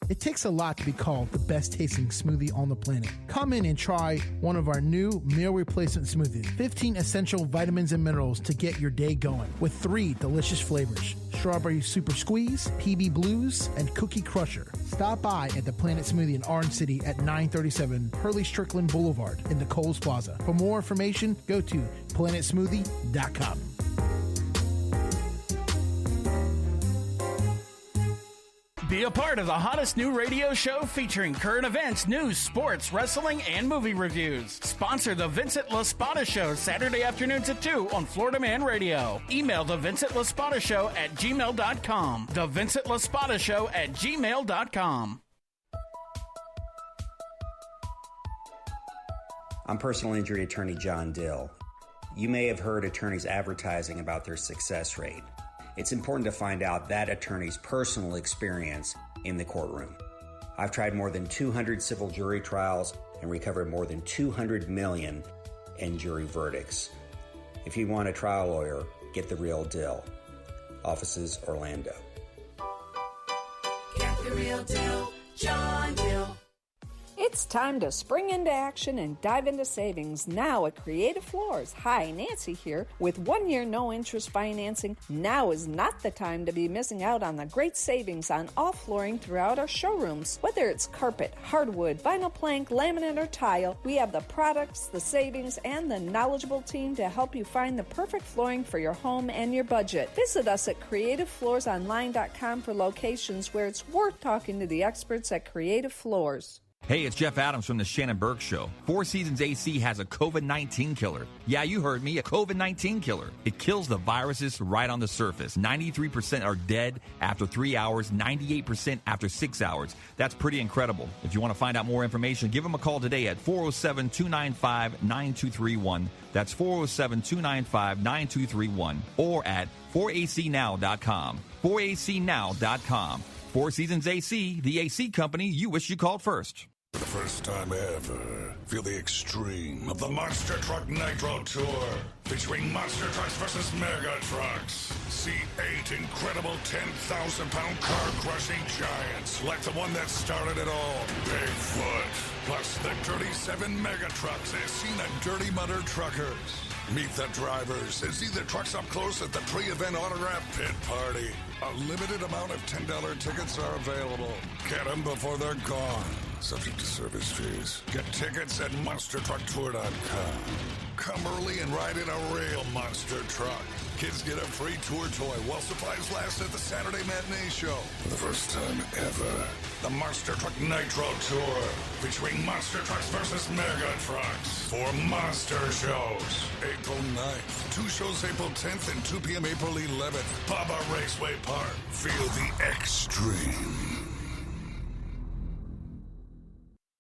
It takes a lot to be called the best tasting smoothie on the planet. Come in and try one of our new meal replacement smoothies. 15 essential vitamins and minerals to get your day going with 3 delicious flavors: Strawberry Super Squeeze, PB Blues, and Cookie Crusher. Stop by at the Planet Smoothie in Orange City at 937 Hurley Strickland Boulevard in the Kohl's Plaza. For more information, go to planetsmoothie.com. Be a part of the hottest new radio show featuring current events, news, sports, wrestling, and movie reviews. Sponsor the Vincent LaSpada Show Saturday afternoons at 2 on Florida Man Radio. Email the Vincent LaSpada Show at gmail.com. The Vincent LaSpada Show at gmail.com. I'm personal injury attorney John Dill. You may have heard attorneys advertising about their success rate. It's important to find out that attorney's personal experience in the courtroom. I've tried more than 200 civil jury trials and recovered more than $200 million in jury verdicts. If you want a trial lawyer, get the real Dill. Offices Orlando. Get the real deal, John Dill. It's time to spring into action and dive into savings now at Creative Floors. Hi, Nancy here. With 1 year no-interest financing, now is not the time to be missing out on the great savings on all flooring throughout our showrooms. Whether it's carpet, hardwood, vinyl plank, laminate, or tile, we have the products, the savings, and the knowledgeable team to help you find the perfect flooring for your home and your budget. Visit us at CreativeFloorsOnline.com for locations where it's worth talking to the experts at Creative Floors. Hey, it's Jeff Adams from the Shannon Burke Show. Four Seasons AC has a COVID-19 killer. Yeah, you heard me, a COVID-19 killer. It kills the viruses right on the surface. 93% are dead after 3 hours, 98% after 6 hours. That's pretty incredible. If you want to find out more information, give them a call today at 407-295-9231. That's 407-295-9231. Or at 4acnow.com. 4acnow.com. Four Seasons AC, the AC company you wish you called first. For the first time ever, feel the extreme of the Monster Truck Nitro Tour, featuring monster trucks versus mega trucks. See 8 incredible 10,000-pound car-crushing giants, like the one that started it all, Bigfoot. Plus the Dirty 7 mega trucks as seen at Dirty Mudder Truckers. Meet the drivers and see the trucks up close at the pre-event autograph pit party. A limited amount of $10 tickets are available. Get them before they're gone. Subject to service fees. Get tickets at monstertrucktour.com. Come early and ride in a real monster truck. Kids get a free tour toy while supplies last at the Saturday Matinee Show. For the first time ever, the Monster Truck Nitro Tour, featuring monster trucks versus mega trucks. 4 monster shows. April 9th. 2 shows April 10th and 2 p.m. April 11th. Baba Raceway Park. Feel the extreme.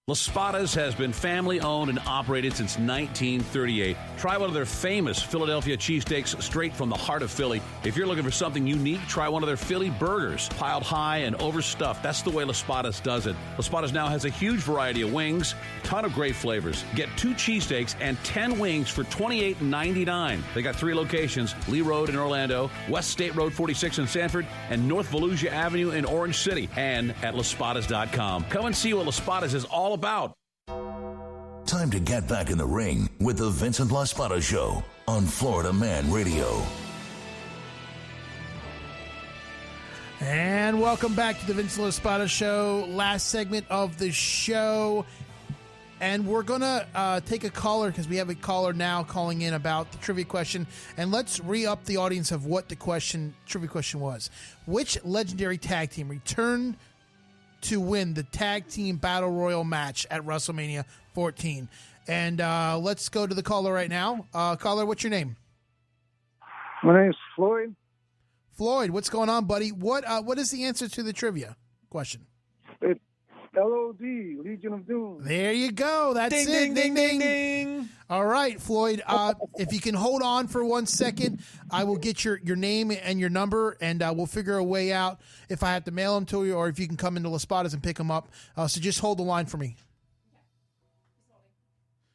LaSpada's has been family-owned and operated since 1938. Try one of their famous Philadelphia cheesesteaks straight from the heart of Philly. If you're looking for something unique, try one of their Philly burgers. Piled high and overstuffed. That's the way LaSpada's does it. LaSpada's now has a huge variety of wings, ton of great flavors. Get 2 cheesesteaks and 10 wings for $28.99. They got 3 locations: Lee Road in Orlando, West State Road 46 in Sanford, and North Volusia Avenue in Orange City, and at LaSpadas.com. Come and see what LaSpada's is all about. Time to get back in the ring with the Vincent LaSpada Show on Florida Man Radio. And welcome back to the Vincent LaSpada Show. Last segment of the show. And we're going to take a caller because we have a caller now calling in about the trivia question. And let's re-up the audience of what the trivia question was. Which legendary tag team returned to win the tag team battle royal match at WrestleMania 14? And let's go to the caller right now. Caller, what's your name? My name is Floyd. Floyd, what's going on, buddy? What is the answer to the trivia question? It's LOD, Legion of Doom. There you go. That's Ding, it. ding, ding, ding, ding. All right, Floyd. If you can hold on for 1 second, I will get your name and your number, and we'll figure a way out if I have to mail them to you or if you can come into LaSpada's and pick them up. So just hold the line for me.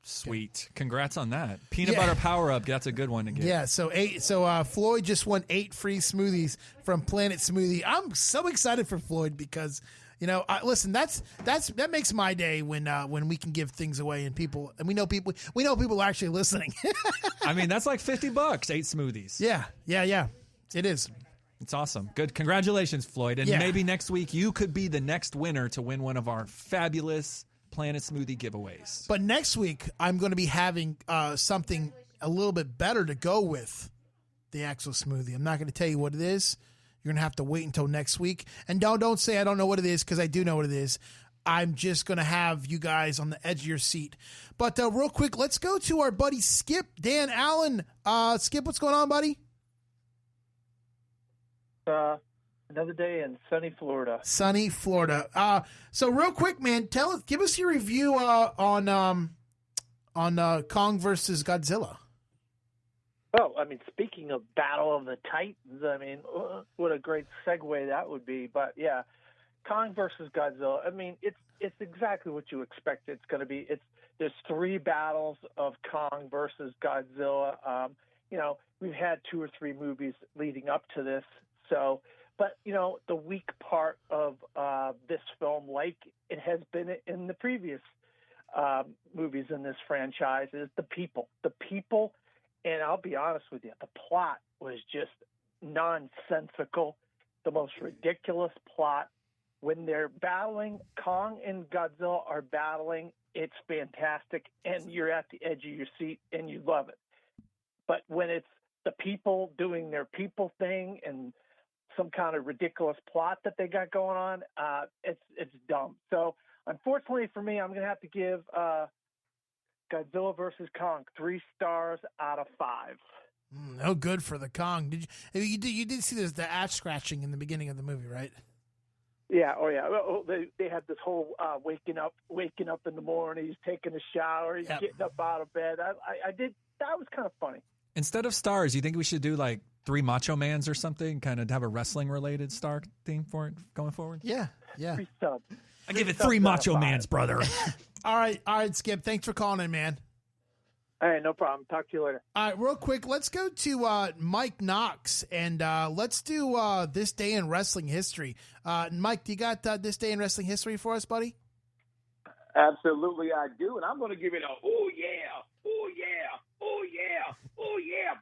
Sweet. Congrats on that. Peanut butter power up. That's a good one to get. Yeah. So Floyd just won 8 free smoothies from Planet Smoothie. I'm so excited for Floyd because, listen, that makes my day when we can give things away and we know people are actually listening. I mean, that's like $50, 8 smoothies. Yeah. It is. It's awesome. Good. Congratulations, Floyd. And maybe next week you could be the next winner to win one of our fabulous Planet Smoothie giveaways. But next week, I'm going to be having something a little bit better to go with the actual smoothie. I'm not going to tell you what it is. You're going to have to wait until next week. And don't say I don't know what it is, because I do know what it is. I'm just going to have you guys on the edge of your seat. But real quick, let's go to our buddy Skip, Dan Allen. Skip, what's going on, buddy? Another day in sunny Florida. Sunny Florida. So real quick, man, give us your review on Kong versus Godzilla. Well, I mean, speaking of Battle of the Titans, I mean, what a great segue that would be. But yeah, Kong versus Godzilla. I mean, it's exactly what you expect it's going to be. There's 3 battles of Kong versus Godzilla. We've had 2 or 3 movies leading up to this, so. But, the weak part of this film, like it has been in the previous movies in this franchise, is the people. The people, and I'll be honest with you, the plot was just nonsensical, the most ridiculous plot. When they're battling, Kong and Godzilla are battling, it's fantastic, and you're at the edge of your seat, and you love it. But when it's the people doing their people thing and some kind of ridiculous plot that they got going on, it's dumb. So unfortunately for me, I'm going to have to give Godzilla versus Kong 3 stars out of 5. No good for the Kong. You did see the ass scratching in the beginning of the movie, right? Yeah. Oh yeah. Well, they had this whole waking up in the morning. He's taking a shower. He's getting up out of bed. I did. That was kind of funny. Instead of stars, you think we should do like 3 Macho Mans or something, kind of have a wrestling-related star theme for it going forward? Yeah. I give it 3 Macho Mans, brother. All right, Skip. Thanks for calling in, man. All right, no problem. Talk to you later. All right, real quick, let's go to Mike Knox, and let's do This Day in Wrestling History. Mike, do you got This Day in Wrestling History for us, buddy? Absolutely, I do, and I'm going to give it a oh yeah,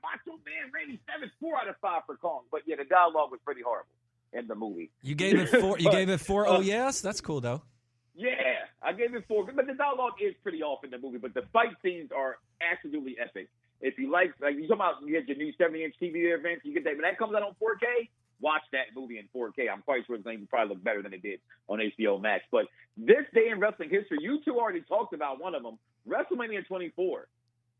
Macho Man Randy Savage 4 out of 5 for Kong. But yeah, the dialogue was pretty horrible in the movie. You gave it 4. You gave it 4. Oh yes, that's cool though. Yeah, I gave it 4, but the dialogue is pretty off in the movie. But the fight scenes are absolutely epic. If you like you talking about, you get your new 70-inch TV events, you get that. When that comes out on 4K, watch that movie in 4K. I'm quite sure it's going to probably look better than it did on HBO Max. But This Day in Wrestling History, you two already talked about one of them, WrestleMania 24.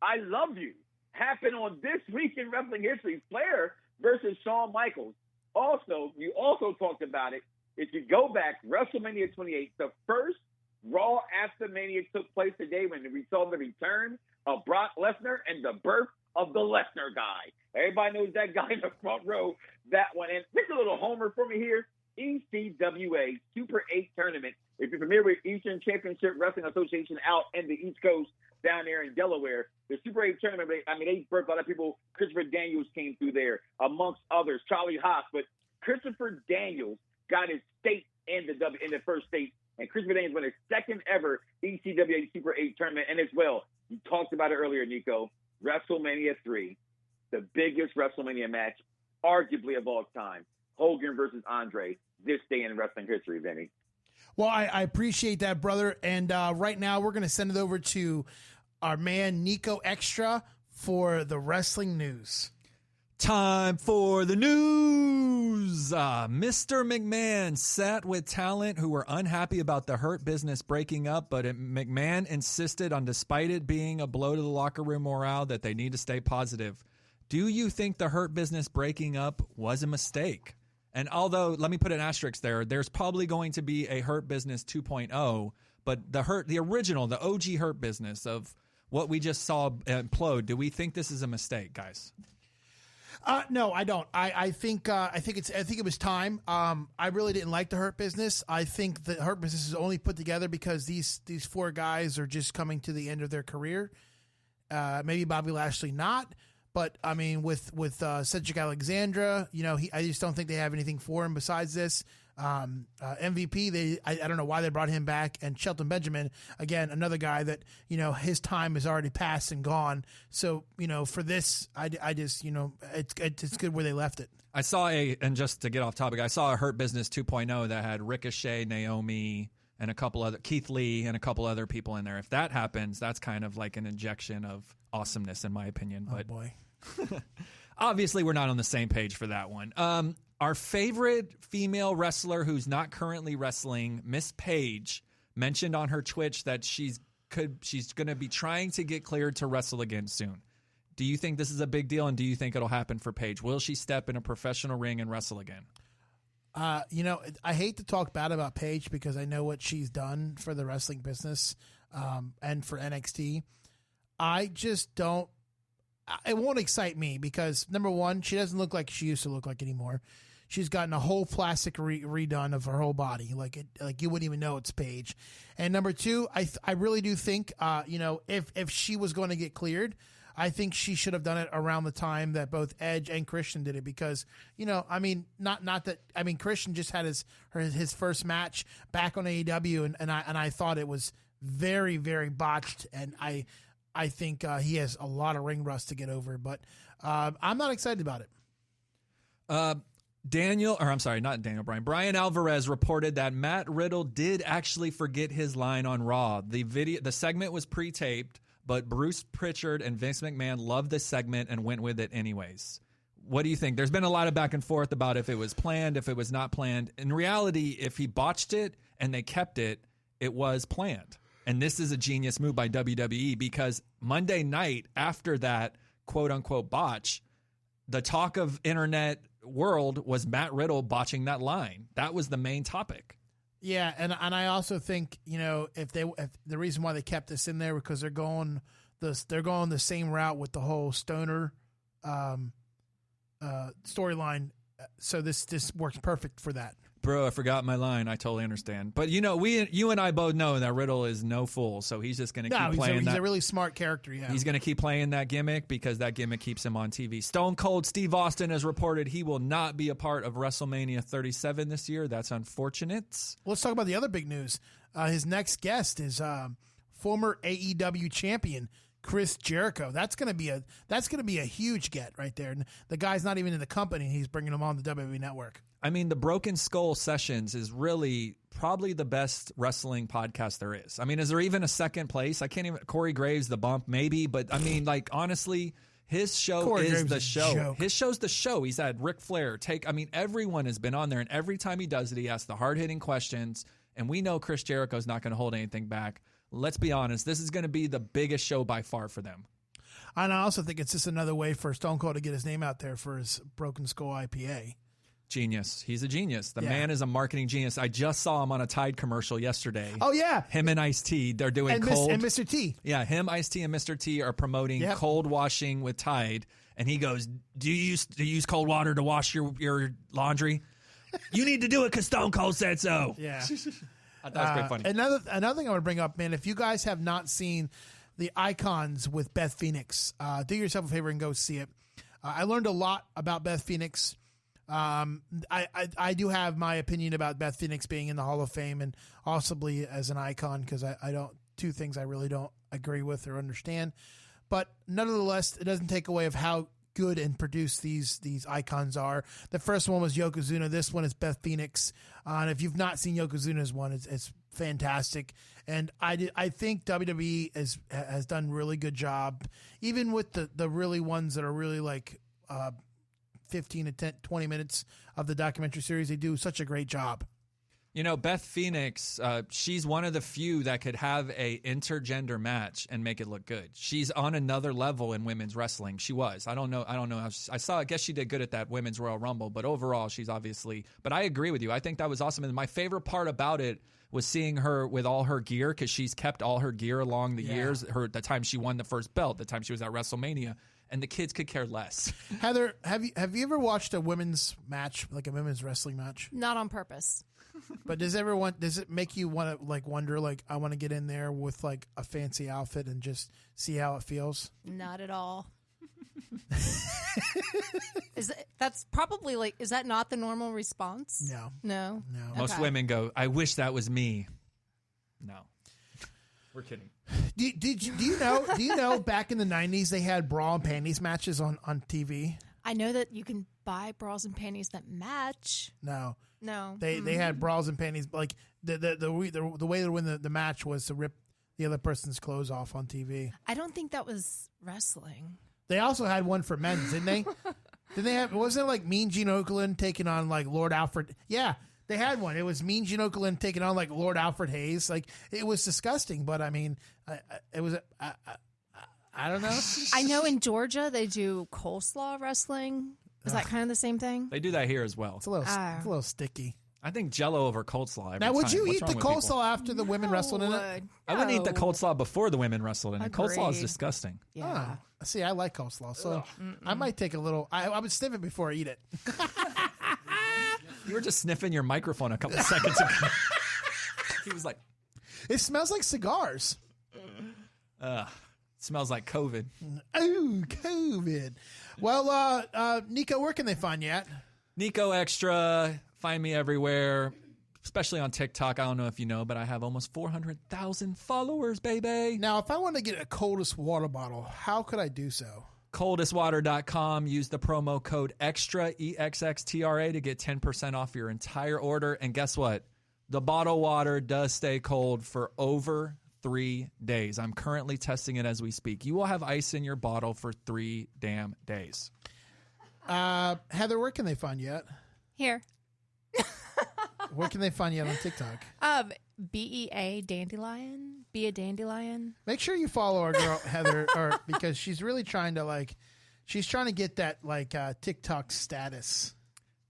I Love You happened on this week in wrestling history. Flair versus Shawn Michaels. Also, you also talked about it. If you go back, WrestleMania 28, the first Raw after Mania took place today when we saw the return of Brock Lesnar and the birth of the Lesnar guy. Everybody knows that guy in the front row, that one. And just a little homer for me here. ECWA Super 8 tournament. If you're familiar with Eastern Championship Wrestling Association out in the East Coast, down there in Delaware, the Super 8 tournament, they birthed a lot of people. Christopher Daniels came through there, amongst others, Charlie Haas. But Christopher Daniels got his state in the first state, and Christopher Daniels won his second ever ECWA Super 8 tournament. And as well, you talked about it earlier, Niko, WrestleMania 3, the biggest WrestleMania match, arguably of all time. Hogan versus Andre, this day in wrestling history, Vinny. Well, I appreciate that, brother. And right now we're going to send it over to our man, Niko Exxtra, for the wrestling news. Time for the news. Mr. McMahon sat with talent who were unhappy about the Hurt Business breaking up, but McMahon insisted on, despite it being a blow to the locker room morale, that they need to stay positive. Do you think the Hurt Business breaking up was a mistake? And although, let me put an asterisk there, there's probably going to be a Hurt Business 2.0, but the original, the OG Hurt Business of what we just saw implode, do we think this is a mistake, guys? No, I don't. I think it was time. I really didn't like the Hurt Business. I think the Hurt Business is only put together because these four guys are just coming to the end of their career. Maybe Bobby Lashley not, but I mean with Cedric Alexandra, I just don't think they have anything for him besides this. MVP, I don't know why they brought him back, and Shelton Benjamin, again, another guy that his time is already passed and gone. So for this, I just it's good where they left it. I saw and just to get off topic, I saw a Hurt Business 2.0 that had Ricochet, Naomi, and a couple other Keith Lee and a couple other people in there. If that happens, that's kind of like an injection of awesomeness, in my opinion. But boy, obviously, we're not on the same page for that one. Our favorite female wrestler who's not currently wrestling, Miss Paige, mentioned on her Twitch that she's going to be trying to get cleared to wrestle again soon. Do you think this is a big deal, and do you think it'll happen for Paige? Will she step in a professional ring and wrestle again? I hate to talk bad about Paige because I know what she's done for the wrestling business and for NXT. I just don't. It won't excite me because, number one, she doesn't look like she used to look like anymore. She's gotten a whole plastic redone of her whole body, like you wouldn't even know it's Paige. And number two, I really do think, if she was going to get cleared, I think she should have done it around the time that both Edge and Christian did it because, not that Christian just had his first match back on AEW and I thought it was very, very botched, and I think he has a lot of ring rust to get over, but I'm not excited about it. Brian Alvarez reported that Matt Riddle did actually forget his line on Raw. The segment was pre-taped, but Bruce Pritchard and Vince McMahon loved this segment and went with it anyways. What do you think? There's been a lot of back and forth about if it was planned, if it was not planned. In reality, if he botched it and they kept it, it was planned. And this is a genius move by WWE because Monday night after that quote-unquote botch, the talk of internet world was Matt Riddle botching that line. That was the main topic. Yeah, and I also think, if the reason why they kept this in there because they're going the same route with the whole stoner storyline. So this works perfect for that. Bro, I forgot my line. I totally understand. But, you and I both know that Riddle is no fool, so he's just going to keep playing that. He's a really smart character, yeah. He's going to keep playing that gimmick because that gimmick keeps him on TV. Stone Cold Steve Austin has reported he will not be a part of WrestleMania 37 this year. That's unfortunate. Let's talk about the other big news. His next guest is former AEW champion Chris Jericho. That's going to be a huge get right there. And the guy's not even in the company. He's bringing him on the WWE Network. I mean, the Broken Skull Sessions is really probably the best wrestling podcast there is. I mean, is there even a second place? I can't even. Corey Graves, The Bump, maybe. But I mean, honestly, his show Corey is Graves the is a show. joke. His show's the show. He's had Ric Flair everyone has been on there. And every time he does it, he asks the hard-hitting questions. And we know Chris Jericho's not going to hold anything back. Let's be honest. This is going to be the biggest show by far for them. And I also think it's just another way for Stone Cold to get his name out there for his Broken Skull IPA. Genius. He's a genius. The man is a marketing genius. I just saw him on a Tide commercial yesterday. Oh, yeah. Him and Ice-T. They're doing cold. And Mr. T. Yeah, him, Ice-T, and Mr. T are promoting cold washing with Tide. And he goes, do you use cold water to wash your laundry? You need to do it because Stone Cold said so. Yeah. I thought it was pretty funny. Another thing I want to bring up, man, if you guys have not seen the Icons with Beth Phoenix, do yourself a favor and go see it. I learned a lot about Beth Phoenix. I do have my opinion about Beth Phoenix being in the Hall of Fame and possibly as an icon because I don't two things I really don't agree with or understand. But nonetheless, it doesn't take away of how good and produced these icons are. The first one was Yokozuna. This one is Beth Phoenix. And if you've not seen Yokozuna's one, it's fantastic. And I think WWE has done a really good job, even with the really ones that are really like 15 to 20 minutes of the documentary series. They do such a great job. You know, Beth Phoenix, she's one of the few that could have a intergender match and make it look good. She's on another level in women's wrestling. She was. I don't know how I guess she did good at that Women's Royal Rumble, but overall she's obviously, but I agree with you. I think that was awesome. And my favorite part about it was seeing her with all her gear, because she's kept all her gear along the years. The time she won the first belt, the time she was at WrestleMania, and the kids could care less. Heather, have you ever watched a women's match, like a women's wrestling match? Not on purpose. But does it make you want to like wonder, like, I want to get in there with like a fancy outfit and just see how it feels? Not at all. That's probably like, is that not the normal response? No. Most Okay. women go, I wish that was me. No. We're kidding. Do you know back in the 90s they had bra and panties matches on TV? I know that you can buy bras and panties that match. No. Mm-hmm. They had bras and panties, like the way to win the match was to rip the other person's clothes off on TV. I don't think that was wrestling. They also had one for men, didn't they? Did they have? Wasn't it like Mean Gene Okerlund taking on like Lord Alfred? Yeah, they had one. It was Mean Gene Okerlund taking on like Lord Alfred Hayes. Like, it was disgusting, but I mean, it was. I don't know. I know in Georgia they do coleslaw wrestling. Is that kind of the same thing? They do that here as well. It's a little sticky. I think Jello over coleslaw every Now, would time. you What's eat wrong the with people? coleslaw after the women wrestled in it? I wouldn't eat the coleslaw before the women wrestled in it. Coleslaw is Agreed. disgusting. Yeah. See, I like coleslaw, so I might take a little. I would sniff it before I eat it. You were just sniffing your microphone a couple seconds ago. He was like, it smells like cigars. Smells like COVID. Oh, COVID. Well, Niko, where can they find you at? Niko Exxtra. Find me everywhere, especially on TikTok. I don't know if you know, but I have almost 400,000 followers, baby. Now, if I want to get a coldest water bottle, how could I do so? Coldestwater.com. Use the promo code EXTRA, EXXTRA, to get 10% off your entire order. And guess what? The bottled water does stay cold for over 3 days. I'm currently testing it as we speak. You will have ice in your bottle for 3 damn days. Heather, where can they find you at? Here. Where can they find you at on TikTok? BEA Dandelion. Be a Dandelion. Make sure you follow our girl Heather, because she's really trying to get that TikTok status.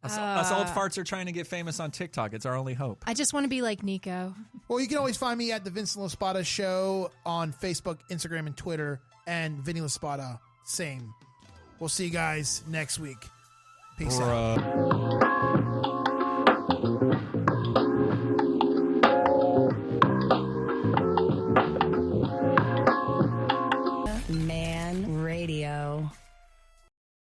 Us old farts are trying to get famous on TikTok. It's our only hope. I just want to be like Niko. Well, you can always find me at the Vincent LaSpada Show on Facebook, Instagram, and Twitter, and Vinny LaSpada, same. We'll see you guys next week. Peace out.